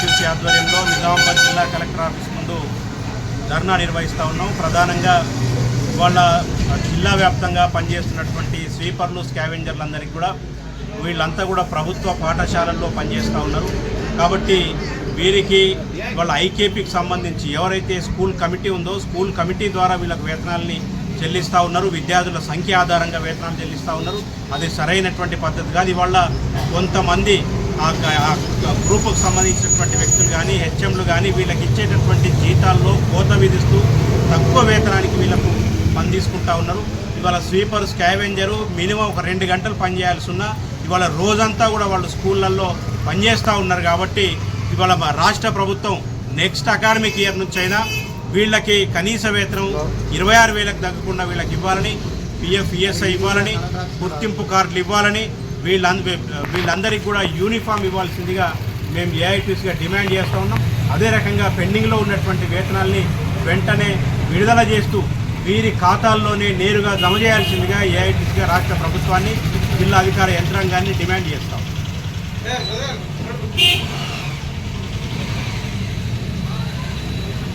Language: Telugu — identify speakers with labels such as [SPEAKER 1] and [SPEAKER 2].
[SPEAKER 1] ఏఐటీసీ ఆధ్వర్యంలో నిజామాబాద్ జిల్లా కలెక్టర్ ఆఫీస్ ముందు ధర్నా నిర్వహిస్తూ ఉన్నాం. ప్రధానంగా వాళ్ళ జిల్లా వ్యాప్తంగా పనిచేస్తున్నటువంటి స్వీపర్లు, స్కావెంజర్లందరికీ కూడా వీళ్ళంతా కూడా ప్రభుత్వ పాఠశాలల్లో పనిచేస్తూ ఉన్నారు. కాబట్టి వీరికి వాళ్ళ ఐకేపీకి సంబంధించి ఎవరైతే స్కూల్ కమిటీ ఉందో స్కూల్ కమిటీ ద్వారా వీళ్ళకు వేతనాలని చెల్లిస్తూ ఉన్నారు. విద్యార్థుల సంఖ్య ఆధారంగా వేతనాలు చెల్లిస్తూ ఉన్నారు. అది సరైనటువంటి పద్ధతి కాదు. ఇవాళ కొంతమంది ఆ గ్రూపుకు సంబంధించినటువంటి వ్యక్తులు కానీ హెచ్ఎంలు కానీ వీళ్ళకి ఇచ్చేటటువంటి జీతాల్లో కోత విధిస్తూ తక్కువ వేతనానికి వీళ్ళకు పని తీసుకుంటూ ఉన్నారు. ఇవాళ స్వీపర్, స్కావెంజరు మినిమం ఒక 2 గంటలు పనిచేయాల్సి ఉన్నా ఇవాళ రోజంతా కూడా వాళ్ళు స్కూళ్ళల్లో పనిచేస్తూ ఉన్నారు. కాబట్టి ఇవాళ రాష్ట్ర ప్రభుత్వం నెక్స్ట్ అకాడమిక్ ఇయర్ నుంచి అయినా వీళ్ళకి కనీస వేతనం 26,000కు తగ్గకుండా వీళ్ళకి ఇవ్వాలని, పిఎఫ్, ఈఎస్ఐ ఇవ్వాలని, గుర్తింపు కార్డులు ఇవ్వాలని, వీళ్ళందరికీ కూడా యూనిఫామ్ ఇవ్వాల్సిందిగా మేము ఏఐటీసీగా డిమాండ్ చేస్తూ ఉన్నాం. అదే రకంగా పెండింగ్లో ఉన్నటువంటి వేతనాల్ని వెంటనే విడుదల చేస్తూ వీరి ఖాతాల్లోనే నేరుగా జమ చేయాల్సిందిగా ఏఐటీసీగా రాష్ట్ర ప్రభుత్వాన్ని, జిల్లా అధికార యంత్రాంగాన్ని డిమాండ్ చేస్తాం.